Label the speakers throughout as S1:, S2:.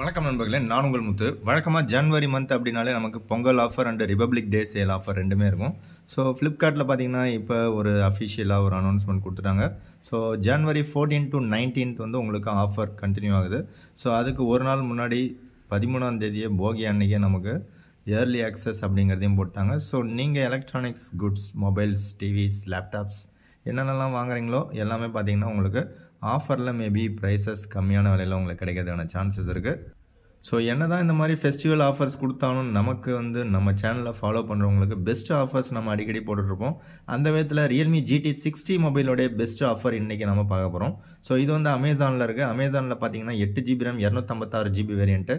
S1: வணக்கம் நண்பர்களே, நான் உங்கள் முத்து. வழக்கமாக ஜனவரி மந்த் அப்படின்னாலே நமக்கு Pongal offer and republic day sale offer ரெண்டுமே இருக்கும். ஸோ ஃப்ளிப்கார்ட்டில் பார்த்தீங்கன்னா இப்போ ஒரு அஃபிஷியலாக ஒரு அனௌன்ஸ்மெண்ட் கொடுத்துட்டாங்க. ஸோ ஜனவரி 14 to 19 வந்து உங்களுக்கு ஆஃபர் கண்டினியூ ஆகுது. ஸோ அதுக்கு ஒரு நாள் முன்னாடி 13ஆம் தேதியே போகி அன்றைக்கே நமக்கு ஏர்லி ஆக்சஸ் அப்படிங்கிறதையும் போட்டாங்க. ஸோ நீங்கள் electronics goods, mobiles, TVS, laptops என்னென்னலாம் வாங்குறீங்களோ எல்லாமே பார்த்தீங்கன்னா உங்களுக்கு ஆஃபரில் மேபி ப்ரைஸஸ் கம்மியான விலையில் உங்களுக்கு கிடைக்கிறதுக்கான சான்சஸ் இருக்குது. ஸோ என்ன தான் இந்த மாதிரி ஃபெஸ்டிவல் ஆஃபர்ஸ் கொடுத்தாலும் நமக்கு வந்து நம்ம சேனலில் ஃபாலோ பண்ணுறவங்களுக்கு பெஸ்ட் ஆஃபர்ஸ் நம்ம அடிக்கடி போட்டுட்ருப்போம். அந்த விதத்தில் ரியல்மி GT60 மொபைலோடைய பெஸ்ட் ஆஃபர் இன்றைக்கி நம்ம பார்க்க போகிறோம். ஸோ இது வந்து அமேசானில் இருக்குது. அமேசானில் பார்த்தீங்கன்னா 8GB RAM 256GB வேரியண்ட்டு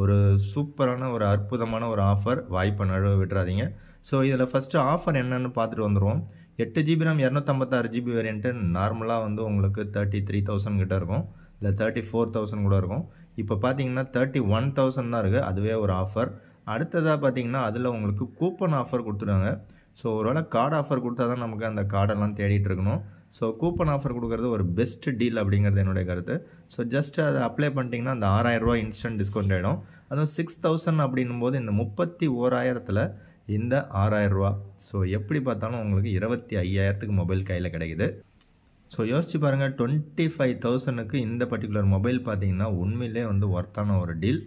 S1: ஒரு சூப்பரான ஒரு அற்புதமான ஒரு ஆஃபர். வாய்ப்பை நழுவ விட்டுறாதீங்க. ஸோ இதில் ஃபஸ்ட்டு ஆஃபர் என்னென்னு பார்த்துட்டு வந்துடுவோம். 8GB RAM 256GB வேரியண்ட்டு நார்மலாக வந்து உங்களுக்கு 33,000 கிட்ட இருக்கும், இல்லை 34,000 கூட இருக்கும். இப்போ பார்த்தீங்கன்னா 31,000 தான் இருக்குது. அதுவே ஒரு ஆஃபர். அடுத்ததாக பார்த்தீங்கன்னா அதில் உங்களுக்கு கூப்பன் ஆஃபர் கொடுத்துருவாங்க. ஸோ ஒருவேளை கார்டு ஆஃபர் கொடுத்தா தான் நமக்கு அந்த கார்டெல்லாம் தேடிட்டு இருக்கணும். ஸோ கூப்பன் ஆஃபர் கொடுக்குறது ஒரு பெஸ்ட் டீல் அப்படிங்கிறது என்னுடைய கருத்து. ஸோ ஜஸ்ட் அதை அப்ளை பண்ணிட்டீங்கன்னா அந்த 6,000 ரூபா இன்ஸ்டன்ட் டிஸ்கவுண்ட் ஆகிடும். அதுவும் 6,000 அப்படின்னும் போது இந்த 31,000ல் இந்த 6,000 ரூபா. ஸோ எப்படி பார்த்தாலும் உங்களுக்கு 25,000க்கு மொபைல் கையில் கிடைக்குது. ஸோ யோசிச்சு பாருங்கள், 25,000க்கு இந்த பர்டிகுலர் மொபைல் பார்த்தீங்கன்னா உண்மையிலே வந்து ஒர்த்தான ஒரு டீல்.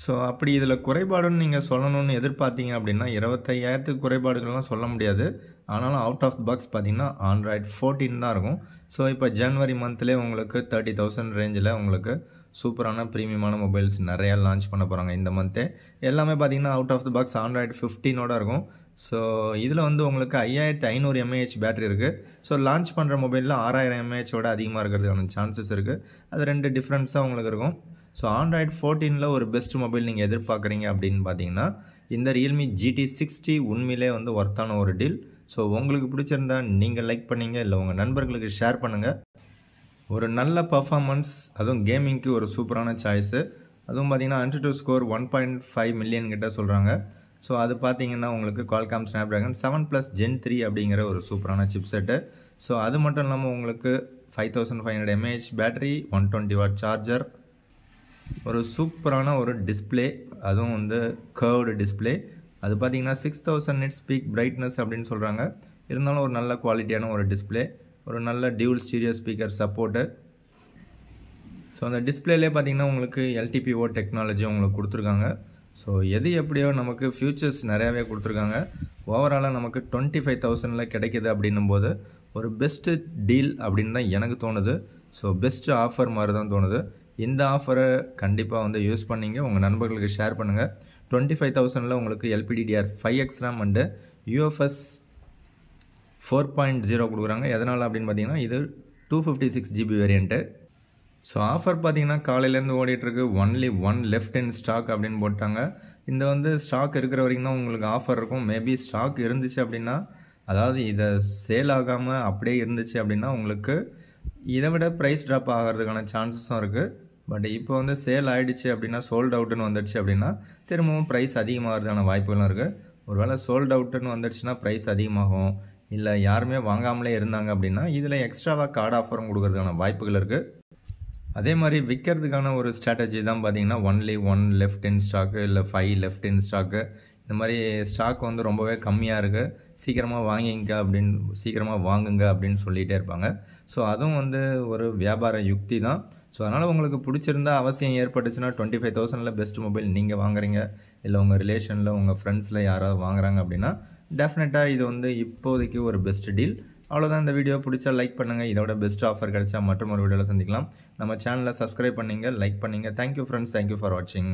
S1: ஸோ அப்படி இதில் குறைபாடுன்னு நீங்கள் சொல்லணும்னு எதிர்பார்த்தீங்க அப்படின்னா 25,000க்கு குறைபாடுகள்லாம் சொல்ல முடியாது. ஆனாலும் அவுட் ஆஃப் த பாக்ஸ் பார்த்தீங்கன்னா Android 14 தான் இருக்கும். ஸோ இப்போ ஜனவரி மந்த்லேயே உங்களுக்கு 30,000 ரேஞ்சில் உங்களுக்கு சூப்பரான ப்ரீமியமான மொபைல்ஸ் நிறையா லான்ச் பண்ண போகிறாங்க இந்த மந்த்தே. எல்லாமே பார்த்தீங்கன்னா out of the box Android 15ஓட இருக்கும். ஸோ இதில் வந்து உங்களுக்கு 5,500 mAh பேட்டரி இருக்குது. ஸோ லான்ச் பண்ணுற மொபைலில் 6,000 mAhோட அதிகமாக இருக்கிறதுக்கான சான்சஸ் இருக்குது. அது ரெண்டு டிஃப்ரென்ஸாக உங்களுக்கு இருக்கும். ஸோ Android 14ல் ஒரு பெஸ்ட் மொபைல் நீங்கள் எதிர்பார்க்குறீங்க அப்படின்னு பார்த்தீங்கன்னா இந்த ரியல்மி GT60 உண்மையிலே வந்து ஒர்த்தான ஒரு டீல். ஸோ உங்களுக்கு பிடிச்சிருந்தா நீங்கள் லைக் பண்ணிங்க, இல்லை உங்கள் நண்பர்களுக்கு ஷேர் பண்ணுங்கள். ஒரு நல்ல பர்ஃபார்மன்ஸ், அதுவும் கேமிங்க்கு ஒரு சூப்பரான சாய்ஸு. அதுவும் பார்த்தீங்கன்னா AnTuTu ஸ்கோர் 1.5 மில்லியன் கிட்ட சொல்கிறாங்க. ஸோ அது பார்த்தீங்கன்னா உங்களுக்கு Qualcomm Snapdragon 7+ Gen 3 அப்படிங்கிற ஒரு சூப்பரான சிப்செட்டு. ஸோ அது மட்டும் இல்லாமல் உங்களுக்கு 5,500 mAh பேட்டரி, 120 வாட் சார்ஜர், ஒரு சூப்பரான ஒரு டிஸ்பிளே, அதுவும் வந்து கர்வ்டு டிஸ்பிளே. அது பார்த்தீங்கன்னா 6,000 nits பீக் பிரைட்னஸ் அப்படின்னு சொல்கிறாங்க. இருந்தாலும் ஒரு நல்ல குவாலிட்டியான ஒரு டிஸ்பிளே, ஒரு நல்ல dual stereo speaker support. So அந்த டிஸ்பிளேலே பார்த்தீங்கன்னா உங்களுக்கு LTPO டெக்னாலஜி உங்களுக்கு கொடுத்துருக்காங்க. ஸோ எது எப்படியோ நமக்கு ஃபியூச்சர்ஸ் நிறையாவே கொடுத்துருக்காங்க. ஓவராலாக நமக்கு 25,000ல் கிடைக்கிது அப்படின்னும் போது ஒரு பெஸ்ட்டு டீல் அப்படின்னு தான் எனக்கு தோணுது. ஸோ பெஸ்ட்டு ஆஃபர் மாதிரி தான் தோணுது. இந்த ஆஃபரை கண்டிப்பாக வந்து யூஸ் பண்ணிங்க, உங்கள் நண்பர்களுக்கு ஷேர் பண்ணுங்கள். 25,000ல் உங்களுக்கு LPDDR5X RAM அண்டு UFS 4.0 கொடுக்குறாங்க. எதனால் அப்படின்னு பார்த்தீங்கன்னா இது 256GB வேரியண்ட்டு. ஸோ ஆஃபர் பார்த்தீங்கன்னா காலையிலேருந்து ஓடிட்டுருக்கு. Only one left in stock அப்படின்னு போட்டாங்க. இந்த வந்து ஸ்டாக் இருக்கிற வரைக்கும் தான் உங்களுக்கு ஆஃபர் இருக்கும். மேபி ஸ்டாக் இருந்துச்சு அப்படின்னா, அதாவது இதை சேல் ஆகாமல் அப்படியே இருந்துச்சு அப்படின்னா உங்களுக்கு இதை விட ப்ரைஸ் ட்ராப் ஆகிறதுக்கான சான்சஸும் இருக்குது. பட் இப்போ வந்து சேல் ஆகிடுச்சு அப்படின்னா, சோல்ட் அவுட்டுன்னு வந்துடுச்சு அப்படின்னா திரும்பவும் ப்ரைஸ் அதிகமாகிறதுக்கான வாய்ப்புகளும் இருக்குது. ஒருவேளை சோல்ட் அவுட்டுன்னு வந்துடுச்சுன்னா ப்ரைஸ் அதிகமாகும், இல்லை யாருமே வாங்காமலே இருந்தாங்க அப்படின்னா இதில் எக்ஸ்ட்ராவாக கார்டு ஆஃபரும் கொடுக்கறதுக்கான வாய்ப்புகள் இருக்குது. அதே மாதிரி விற்கிறதுக்கான ஒரு ஸ்ட்ராட்டஜி தான் பார்த்தீங்கன்னா ஒன்லி ஒன் லெஃப்ட் இன் ஸ்டாக்கு, இல்லை 5 லெஃப்ட் இன் ஸ்டாக்கு. இந்த மாதிரி ஸ்டாக் வந்து ரொம்பவே கம்மியாக இருக்குது, சீக்கிரமாக வாங்குங்க அப்படின்னு சொல்லிகிட்டே இருப்பாங்க. ஸோ அதுவும் வந்து ஒரு வியாபார யுக்தி தான். ஸோ அதனால் உங்களுக்கு பிடிச்சிருந்தா, அவசியம் ஏற்பட்டுச்சுன்னா 25,000ல் பெஸ்ட் மொபைல் நீங்கள் வாங்குறீங்க, இல்லை உங்கள் ரிலேஷனில் உங்கள் ஃப்ரெண்ட்ஸில் யாராவது வாங்குறாங்க அப்படின்னா டெஃபினட்டாக இது வந்து இப்போதைக்கு ஒரு பெஸ்ட் டீல். அவ்வளோதான். இந்த வீடியோ பிடிச்சா லைக் பண்ணுங்கள். இதோட பெஸ்ட் ஆஃபர் கிடைச்சா மற்றும் ஒரு வீடியோவில் சந்திக்கலாம். நம்ம சேனலை சப்ஸ்கிரைப் பண்ணிங்க, லைக் பண்ணிங்க. தேங்க்யூ ஃப்ரெண்ட்ஸ், தேங்க்யூ ஃபார் வாட்சிங்.